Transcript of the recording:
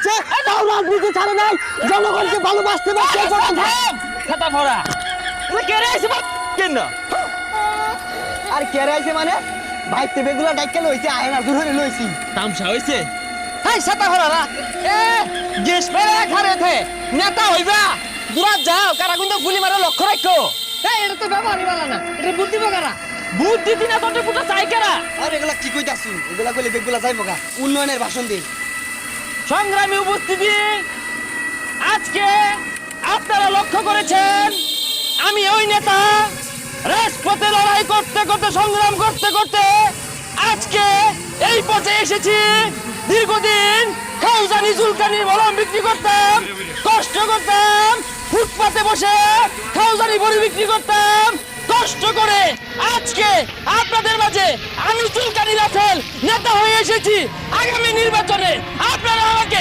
করছে, তাও রাজনীতি ছাড়ে নাই, জনগণকে ভালোবাসতে পারছে। খাতা ভরা কে রে আইছে কেন? আর কে রাইছে মানে ভাইতে বেগুলা ডাইকে লইছে, আয়না ধরে লইছি। তামসা হইছে। হাই ছাতা ভরারা, গেস পেরে খারে থে নেতা হইবা দূরা যাও, কারা কিন্তু গুলি মারে লক্ষ্য রাখো। এটা তো ব্যবহারই বালা না, এটা বুদ্ধি বগারা। বুদ্ধি দিনা তোতে পুটা চাই কারা? আর এগুলা কি কইতাছু? এগুলা কইলে বেগুলা যাইবো গা, উন্নয়নের ভাষণ দিই। সংগ্রামী উপস্থিতি, আজকে আপনারা লক্ষ্য করেছেন আমি ওই নেতা রাজপথে লড়াই করতে করতে সংগ্রাম করতে করতে আজকে এই পথে এসেছি। দীর্ঘদিন খাউজানি জুলকানির মলম বিক্রি করতাম, কষ্ট করতাম, ফুটপাতে বসে খাউজানি বড়ি বিক্রি করতাম, কষ্ট করে আজকে আপনাদের মাঝে আমি চুলকানি রাফেল নেতা হয়ে এসেছি। আগামী নির্বাচনে আপনারা আমাকে